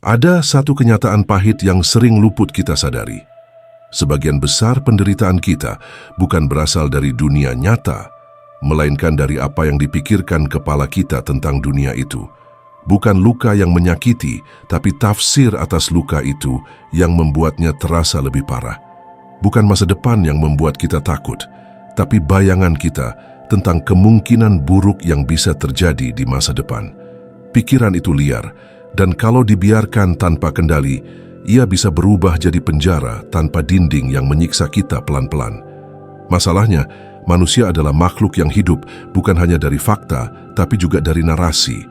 Ada satu kenyataan pahit yang sering luput kita sadari. Sebagian besar penderitaan kita bukan berasal dari dunia nyata, melainkan dari apa yang dipikirkan kepala kita tentang dunia itu. Bukan luka yang menyakiti, tapi tafsir atas luka itu yang membuatnya terasa lebih parah. Bukan masa depan yang membuat kita takut, tapi bayangan kita tentang kemungkinan buruk yang bisa terjadi di masa depan. Pikiran itu liar, dan kalau dibiarkan tanpa kendali, ia bisa berubah jadi penjara tanpa dinding yang menyiksa kita pelan-pelan. Masalahnya, manusia adalah makhluk yang hidup bukan hanya dari fakta, tapi juga dari narasi.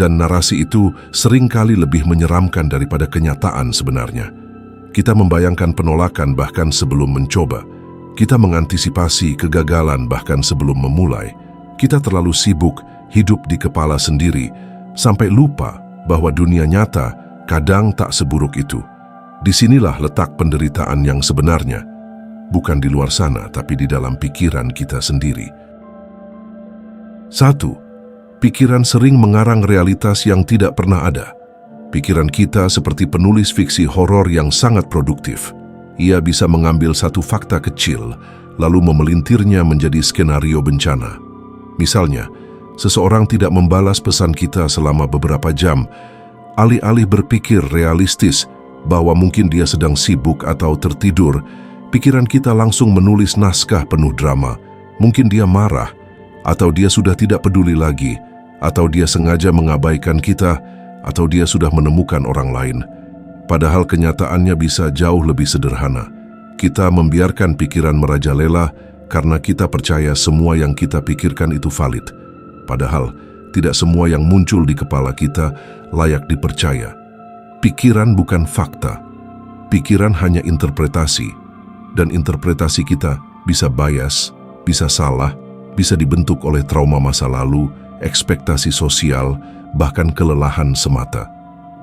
Dan narasi itu seringkali lebih menyeramkan daripada kenyataan sebenarnya. Kita membayangkan penolakan bahkan sebelum mencoba. Kita mengantisipasi kegagalan bahkan sebelum memulai. Kita terlalu sibuk hidup di kepala sendiri, sampai lupa bahwa dunia nyata kadang tak seburuk itu. Disinilah letak penderitaan yang sebenarnya. Bukan di luar sana, tapi di dalam pikiran kita sendiri. 1. Pikiran sering mengarang realitas yang tidak pernah ada. Pikiran kita seperti penulis fiksi horor yang sangat produktif. Ia bisa mengambil satu fakta kecil, lalu memelintirnya menjadi skenario bencana. Misalnya, seseorang tidak membalas pesan kita selama beberapa jam. Alih-alih berpikir realistis bahwa mungkin dia sedang sibuk atau tertidur, pikiran kita langsung menulis naskah penuh drama. Mungkin dia marah, atau dia sudah tidak peduli lagi, atau dia sengaja mengabaikan kita, atau dia sudah menemukan orang lain. Padahal kenyataannya bisa jauh lebih sederhana. Kita membiarkan pikiran merajalela karena kita percaya semua yang kita pikirkan itu valid. Padahal tidak semua yang muncul di kepala kita layak dipercaya. Pikiran bukan fakta. Pikiran hanya interpretasi. Dan interpretasi kita bisa bias, bisa salah, bisa dibentuk oleh trauma masa lalu, ekspektasi sosial, bahkan kelelahan semata.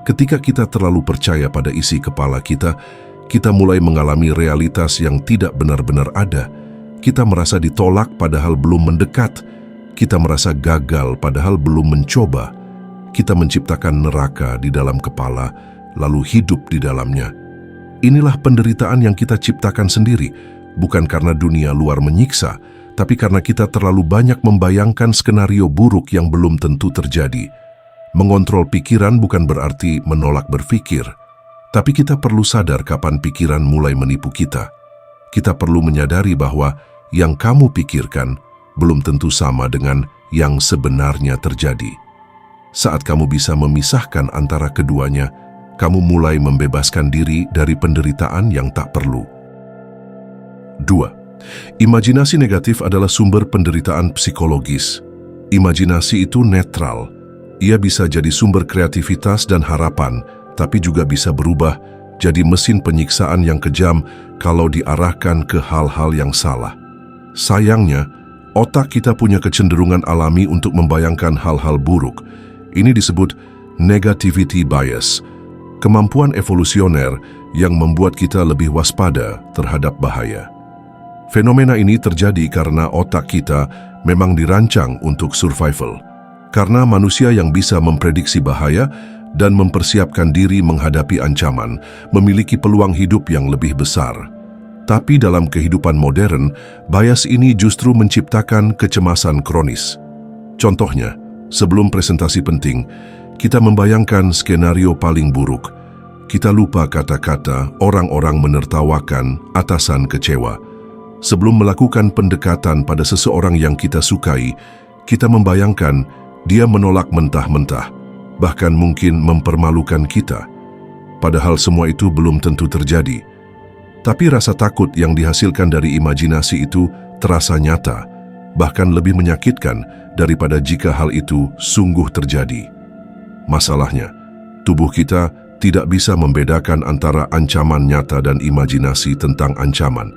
Ketika kita terlalu percaya pada isi kepala kita, kita mulai mengalami realitas yang tidak benar-benar ada. Kita merasa ditolak padahal belum mendekat. Kita merasa gagal padahal belum mencoba. Kita menciptakan neraka di dalam kepala, lalu hidup di dalamnya. Inilah penderitaan yang kita ciptakan sendiri, bukan karena dunia luar menyiksa, tapi karena kita terlalu banyak membayangkan skenario buruk yang belum tentu terjadi. Mengontrol pikiran bukan berarti menolak berpikir, tapi kita perlu sadar kapan pikiran mulai menipu kita. Kita perlu menyadari bahwa yang kamu pikirkan belum tentu sama dengan yang sebenarnya terjadi. Saat kamu bisa memisahkan antara keduanya, kamu mulai membebaskan diri dari penderitaan yang tak perlu. 2. Imajinasi negatif adalah sumber penderitaan psikologis. Imajinasi itu netral. Ia bisa jadi sumber kreativitas dan harapan, tapi juga bisa berubah jadi mesin penyiksaan yang kejam kalau diarahkan ke hal-hal yang salah. Sayangnya, otak kita punya kecenderungan alami untuk membayangkan hal-hal buruk. Ini disebut negativity bias, kemampuan evolusioner yang membuat kita lebih waspada terhadap bahaya. Fenomena ini terjadi karena otak kita memang dirancang untuk survival. Karena manusia yang bisa memprediksi bahaya dan mempersiapkan diri menghadapi ancaman memiliki peluang hidup yang lebih besar. Tapi dalam kehidupan modern, bias ini justru menciptakan kecemasan kronis. Contohnya, sebelum presentasi penting, kita membayangkan skenario paling buruk. Kita lupa kata-kata, orang-orang menertawakan, atasan kecewa. Sebelum melakukan pendekatan pada seseorang yang kita sukai, kita membayangkan dia menolak mentah-mentah, bahkan mungkin mempermalukan kita. Padahal semua itu belum tentu terjadi. Tapi rasa takut yang dihasilkan dari imajinasi itu terasa nyata, bahkan lebih menyakitkan daripada jika hal itu sungguh terjadi. Masalahnya, tubuh kita tidak bisa membedakan antara ancaman nyata dan imajinasi tentang ancaman.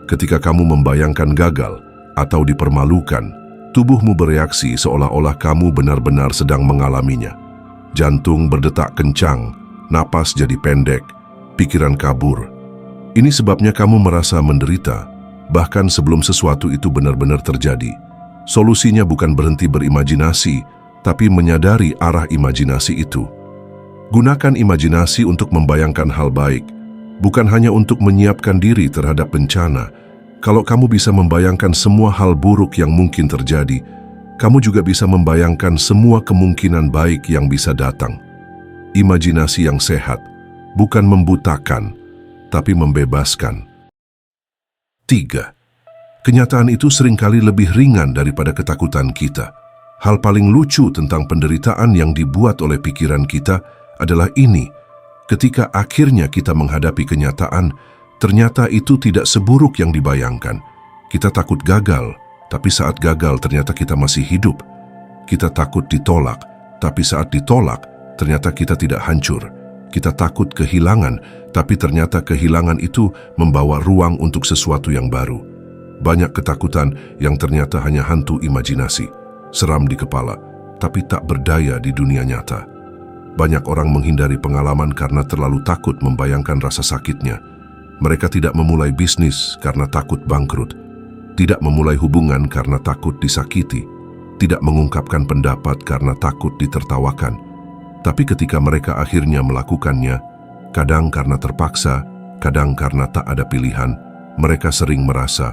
Ketika kamu membayangkan gagal atau dipermalukan, tubuhmu bereaksi seolah-olah kamu benar-benar sedang mengalaminya. Jantung berdetak kencang, napas jadi pendek, pikiran kabur. Ini sebabnya kamu merasa menderita, bahkan sebelum sesuatu itu benar-benar terjadi. Solusinya bukan berhenti berimajinasi, tapi menyadari arah imajinasi itu. Gunakan imajinasi untuk membayangkan hal baik, bukan hanya untuk menyiapkan diri terhadap bencana. Kalau kamu bisa membayangkan semua hal buruk yang mungkin terjadi, kamu juga bisa membayangkan semua kemungkinan baik yang bisa datang. Imajinasi yang sehat bukan membutakan, tapi membebaskan. 3. Kenyataan itu seringkali lebih ringan daripada ketakutan kita. Hal paling lucu tentang penderitaan yang dibuat oleh pikiran kita adalah ini: ketika akhirnya kita menghadapi kenyataan, ternyata itu tidak seburuk yang dibayangkan. Kita takut gagal, tapi saat gagal ternyata kita masih hidup. Kita takut ditolak, tapi saat ditolak ternyata kita tidak hancur. Kita takut kehilangan, tapi ternyata kehilangan itu membawa ruang untuk sesuatu yang baru. Banyak ketakutan yang ternyata hanya hantu imajinasi, seram di kepala, tapi tak berdaya di dunia nyata. Banyak orang menghindari pengalaman karena terlalu takut membayangkan rasa sakitnya. Mereka tidak memulai bisnis karena takut bangkrut, tidak memulai hubungan karena takut disakiti, tidak mengungkapkan pendapat karena takut ditertawakan. Tapi ketika mereka akhirnya melakukannya, kadang karena terpaksa, kadang karena tak ada pilihan, mereka sering merasa,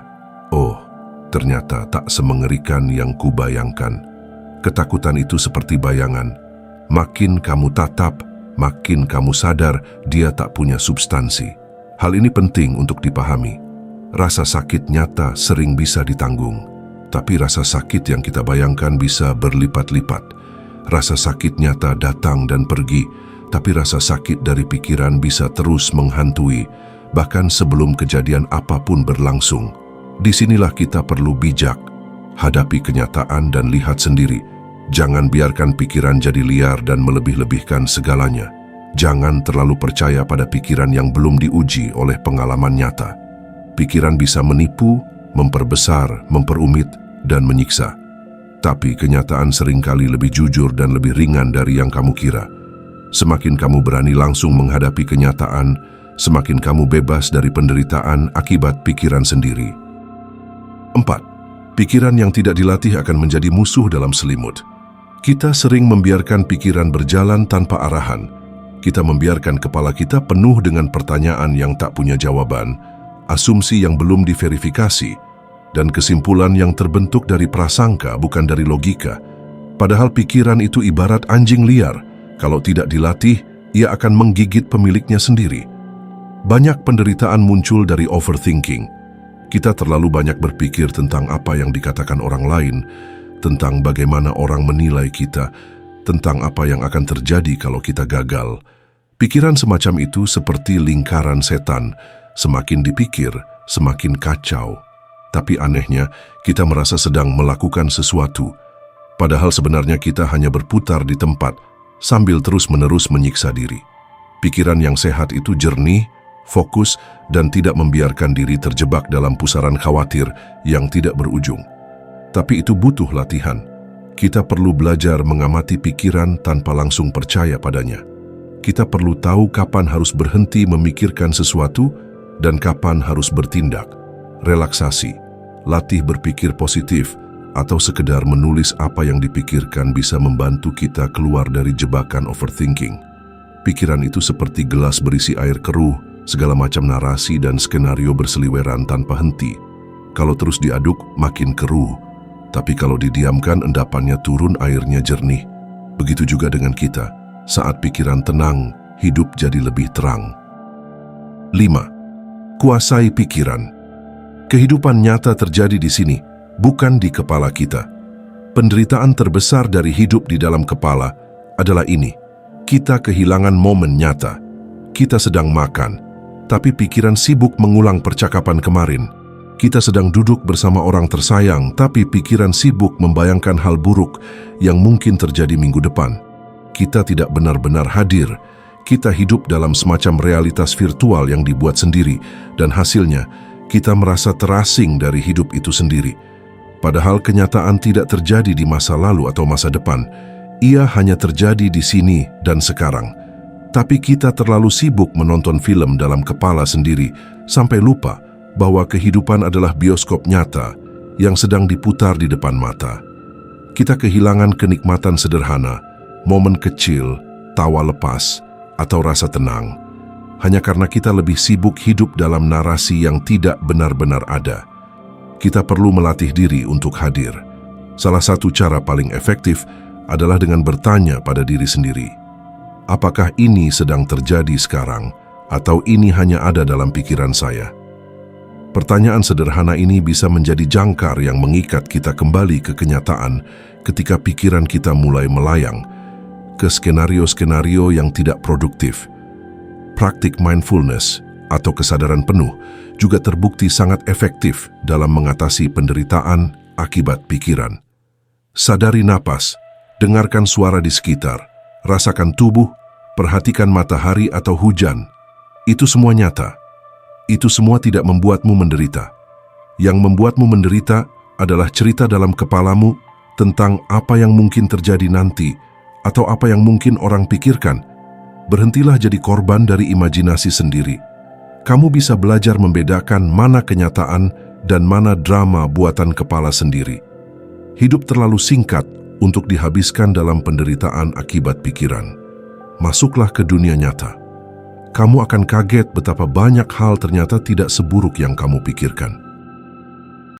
"Oh, ternyata tak semengerikan yang kubayangkan." Ketakutan itu seperti bayangan. Makin kamu tatap, makin kamu sadar dia tak punya substansi. Hal ini penting untuk dipahami. Rasa sakit nyata sering bisa ditanggung, tapi rasa sakit yang kita bayangkan bisa berlipat-lipat. Rasa sakit nyata datang dan pergi, tapi rasa sakit dari pikiran bisa terus menghantui, bahkan sebelum kejadian apapun berlangsung. Disinilah kita perlu bijak, hadapi kenyataan dan lihat sendiri. Jangan biarkan pikiran jadi liar dan melebih-lebihkan segalanya. Jangan terlalu percaya pada pikiran yang belum diuji oleh pengalaman nyata. Pikiran bisa menipu, memperbesar, memperumit, dan menyiksa. Tapi kenyataan seringkali lebih jujur dan lebih ringan dari yang kamu kira. Semakin kamu berani langsung menghadapi kenyataan, semakin kamu bebas dari penderitaan akibat pikiran sendiri. 4. Pikiran yang tidak dilatih akan menjadi musuh dalam selimut. Kita sering membiarkan pikiran berjalan tanpa arahan. Kita membiarkan kepala kita penuh dengan pertanyaan yang tak punya jawaban, asumsi yang belum diverifikasi, dan kesimpulan yang terbentuk dari prasangka bukan dari logika. Padahal pikiran itu ibarat anjing liar. Kalau tidak dilatih, ia akan menggigit pemiliknya sendiri. Banyak penderitaan muncul dari overthinking. Kita terlalu banyak berpikir tentang apa yang dikatakan orang lain, tentang bagaimana orang menilai kita, tentang apa yang akan terjadi kalau kita gagal. Pikiran semacam itu seperti lingkaran setan, semakin dipikir, semakin kacau. Tapi anehnya, kita merasa sedang melakukan sesuatu, padahal sebenarnya kita hanya berputar di tempat, sambil terus-menerus menyiksa diri. Pikiran yang sehat itu jernih, fokus, dan tidak membiarkan diri terjebak dalam pusaran khawatir yang tidak berujung. Tapi itu butuh latihan. Kita perlu belajar mengamati pikiran tanpa langsung percaya padanya. Kita perlu tahu kapan harus berhenti memikirkan sesuatu dan kapan harus bertindak. Relaksasi, latih berpikir positif, atau sekedar menulis apa yang dipikirkan bisa membantu kita keluar dari jebakan overthinking. Pikiran itu seperti gelas berisi air keruh, segala macam narasi dan skenario berseliweran tanpa henti. Kalau terus diaduk, makin keruh. Tapi kalau didiamkan, endapannya turun, airnya jernih. Begitu juga dengan kita. Saat pikiran tenang, hidup jadi lebih terang. 5. Kuasai pikiran. Kehidupan nyata terjadi di sini, bukan di kepala kita. Penderitaan terbesar dari hidup di dalam kepala adalah ini. Kita kehilangan momen nyata. Kita sedang makan, tapi pikiran sibuk mengulang percakapan kemarin. Kita sedang duduk bersama orang tersayang, tapi pikiran sibuk membayangkan hal buruk yang mungkin terjadi minggu depan. Kita tidak benar-benar hadir. Kita hidup dalam semacam realitas virtual yang dibuat sendiri, dan hasilnya kita merasa terasing dari hidup itu sendiri. Padahal kenyataan tidak terjadi di masa lalu atau masa depan. Ia hanya terjadi di sini dan sekarang. Tapi kita terlalu sibuk menonton film dalam kepala sendiri, sampai lupa bahwa kehidupan adalah bioskop nyata yang sedang diputar di depan mata. Kita kehilangan kenikmatan sederhana, momen kecil, tawa lepas, atau rasa tenang, hanya karena kita lebih sibuk hidup dalam narasi yang tidak benar-benar ada. Kita perlu melatih diri untuk hadir. Salah satu cara paling efektif adalah dengan bertanya pada diri sendiri, apakah ini sedang terjadi sekarang, atau ini hanya ada dalam pikiran saya? Pertanyaan sederhana ini bisa menjadi jangkar yang mengikat kita kembali ke kenyataan ketika pikiran kita mulai melayang ke skenario-skenario yang tidak produktif. Praktik mindfulness atau kesadaran penuh juga terbukti sangat efektif dalam mengatasi penderitaan akibat pikiran. Sadari napas, dengarkan suara di sekitar, rasakan tubuh, perhatikan matahari atau hujan. Itu semua nyata. Itu semua tidak membuatmu menderita. Yang membuatmu menderita adalah cerita dalam kepalamu tentang apa yang mungkin terjadi nanti atau apa yang mungkin orang pikirkan. Berhentilah jadi korban dari imajinasi sendiri. Kamu bisa belajar membedakan mana kenyataan dan mana drama buatan kepala sendiri. Hidup terlalu singkat untuk dihabiskan dalam penderitaan akibat pikiran. Masuklah ke dunia nyata. Kamu akan kaget betapa banyak hal ternyata tidak seburuk yang kamu pikirkan.